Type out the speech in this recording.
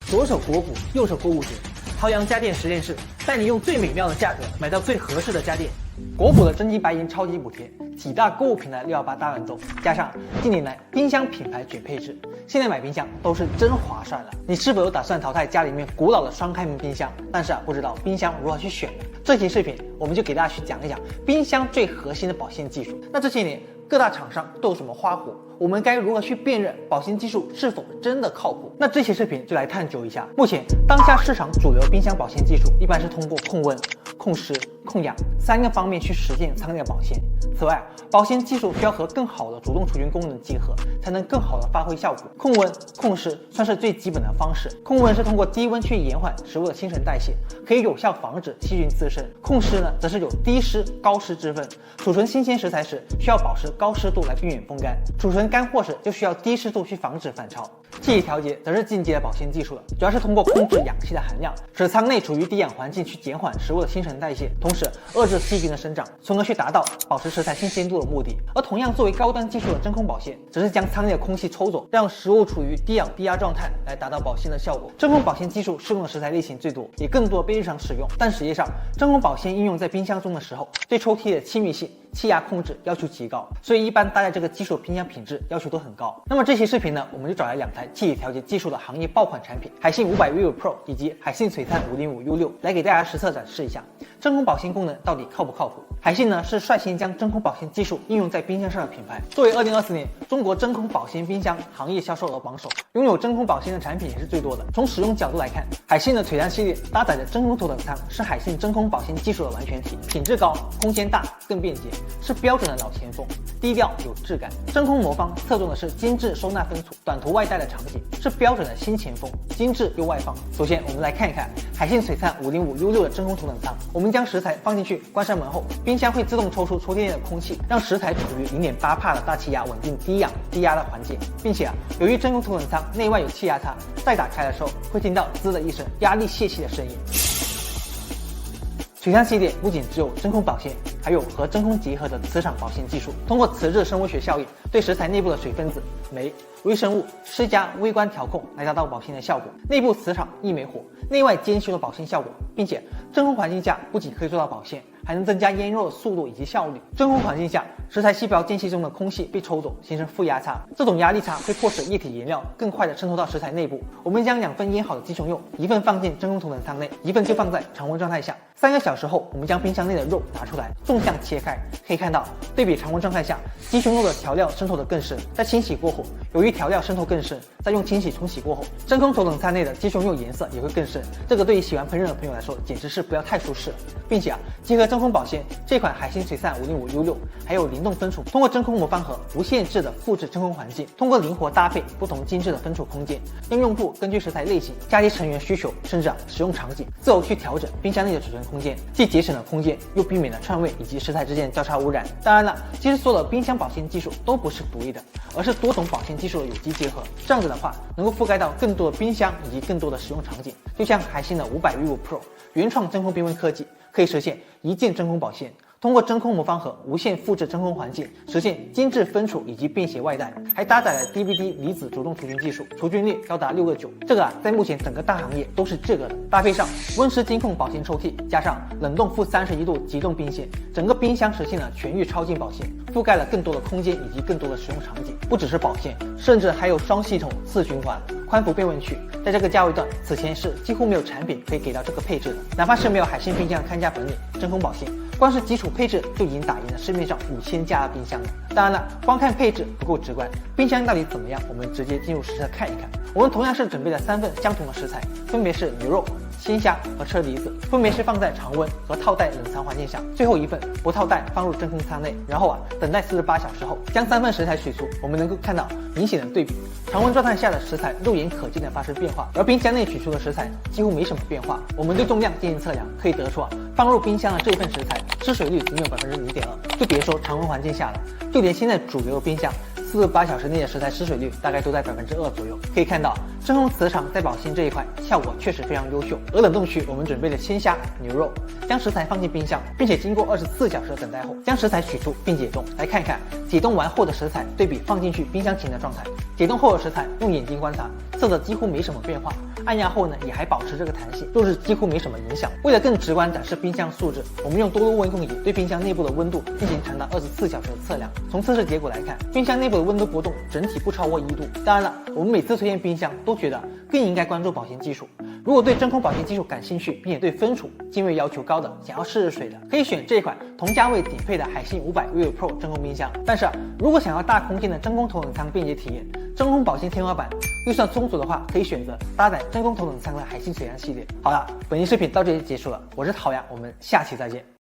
左手国补，右手购物节。朝阳家电实验室带你用最美妙的价格买到最合适的家电。国补的真金白银超级补贴，几大购物平台618大乱斗，加上近年来冰箱品牌卷配置，现在买冰箱都是真划算了。你是否有打算淘汰家里面古老的双开门冰箱？但是不知道冰箱如何去选呢？这期视频我们就给大家去讲一讲冰箱最核心的保鲜技术。那这些年各大厂商都有什么花活？我们该如何去辨认保鲜技术是否真的靠谱？那这期视频就来探究一下。目前当下市场主流冰箱保鲜技术一般是通过控温、控湿、控氧3个方面去实现仓内的保鲜。此外，保鲜技术需要和更好的主动除菌功能结合，才能更好的发挥效果。控温、控湿算是最基本的方式。控温是通过低温去延缓食物的新陈代谢，可以有效防止细菌滋生。控湿呢，则是有低湿、高湿之分。储存新鲜食材时，需要保持高湿度来避免风干；储存干货时，就需要低湿度去防止反潮。气体调节则是进阶的保鲜技术了，主要是通过控制氧气的含量，使仓内处于低氧环境去减缓食物的新陈代谢，同时遏制细菌的生长，从而去达到保持食材新鲜度的目的。而同样作为高端技术的真空保鲜，则是将仓内的空气抽走，让食物处于低氧低压状态，来达到保鲜的效果。真空保鲜技术适用的食材类型最多，也更多被日常使用。但实际上，真空保鲜应用在冰箱中的时候，对抽屉的气密性、气压控制要求极高，所以一般大家这个基础冰箱品质要求都很高。那么这期视频呢，我们就找来2台气体调节技术的行业爆款产品，海信500V5 Pro 以及海信璀璨 505U6 来给大家实测展示一下真空保鲜功能到底靠不靠谱。海信呢是率先将真空保鲜技术应用在冰箱上的品牌，作为2024年中国真空保鲜冰箱行业销售额榜首，拥有真空保鲜的产品也是最多的。从使用角度来看，海信的璀璨系列搭载的真空头等舱是海信真空保鲜技术的完全体，品质高，空间大，更便捷，是标准的老前锋，低调有质感。真空魔方侧重的是精致收纳分储、短途外带的场景，是标准的新前锋，精致又外放。首先我们来看一看海信璀璨 505U6 的真空头等舱。我们将食材放进去，关上门后，冰箱会自动抽出抽屉内的空气，让食材处于0.8帕的大气压稳定低氧低压的环境，并且由于真空头等舱内外有气压差，再打开的时候会听到滋的一声压力泄气的声音。璀璨系列不仅只有真空保鲜，还有和真空结合的磁场保鲜技术，通过磁质生物学效应对食材内部的水分子、酶、微生物施加微观调控，来达到保鲜的效果。内部磁场一枚火，内外兼修的保鲜效果，并且真空环境下不仅可以做到保鲜，还能增加腌肉的速度以及效率。真空环境下，食材细胞间隙中的空气被抽走，形成负压差，这种压力差会迫使液体颜料更快地渗透到食材内部。我们将2份腌好的鸡胸肉，一份放进真空头等舱内，一份就放在常温状态下。3个小时后，我们将冰箱内的肉拿出来，纵向切开，可以看到对比常温状态下，鸡胸肉的调料渗透得更深。在清洗过后，由于调料渗透更深，再用清洗冲洗过后，真空头等舱内的鸡胸肉颜色也会更深。这个对于喜欢烹饪的朋友来说，简直是不要太舒适了。并且结合真空保鲜，这款海信璀璨 505U6 还有灵动分储，通过真空魔方盒无限制的复制真空环境，通过灵活搭配不同精致的分储空间，让用户根据食材类型、家庭成员需求，甚至使用场景，自由去调整冰箱内的储存空间，既节省了空间，又避免了串味以及食材之间的交叉污染。当然了，其实所有的冰箱保鲜技术都不是独立的，而是多种保鲜技术的有机结合。这样子的话，能够覆盖到更多的冰箱以及更多的使用场景。就像海信的500V5 Pro 原创真空冰温科技，可以实现一键真空保鲜，通过真空魔方盒无限复制真空环境，实现精致分储以及便携外带，还搭载了 DVD 离子主动除菌技术，除菌率高达6个9。这个在目前整个大行业都是这个的。搭配上温湿金控保鲜抽屉，加上冷冻负31度急冻冰鲜，整个冰箱实现了全域超净保鲜，覆盖了更多的空间以及更多的使用场景。不只是保鲜，甚至还有双系统4循环宽幅变温区。在这个价位段，此前是几乎没有产品可以给到这个配置的，哪怕是没有海信冰箱看家本领真空保鲜，光是基础配置就已经打赢了市面上5000家的冰箱了。当然了，光看配置不够直观，冰箱到底怎么样，我们直接进入实测看一看。我们同样是准备了3份相同的食材，分别是牛肉、鲜虾和车厘子，分别是放在常温和套袋冷藏环境下，最后一份不套袋放入真空舱内，然后等待48小时后，将3份食材取出，我们能够看到明显的对比。常温状态下的食材肉眼可见的发生变化，而冰箱内取出的食材几乎没什么变化。我们对重量进行测量，可以得出放入冰箱的这份食材失水率仅有 0.2%， 就别说常温环境下了，就连现在主流的冰箱48小时内的食材失水率大概都在2%左右。可以看到真空磁场在保鲜这一块效果确实非常优秀。而冷冻区我们准备了鲜虾、牛肉，将食材放进冰箱，并且经过24小时的等待后，将食材取出并解冻。来看一看解冻完后的食材对比放进去冰箱前的状态。解冻后的食材用眼睛观察，色泽几乎没什么变化，按压后呢也还保持这个弹性，肉质几乎没什么影响。为了更直观展示冰箱素质，我们用多路温控仪对冰箱内部的温度进行长达24小时的测量。从测试结果来看，冰箱内部的温度波动整体不超过1度。当然了，我们每次推荐冰箱都觉得更应该关注保鲜技术。如果对真空保鲜技术感兴趣，并且对分储、敬畏要求高的，想要试试水的，可以选这款同价位顶配的海信500 Vivo Pro 真空冰箱。但是如果想要大空间的真空头等舱便捷体验，真空保鲜天花板，预算充足的话，可以选择搭载真空头等舱的海信水阳系列。好了，本期视频到这里结束了，我是陶阳，我们下期再见。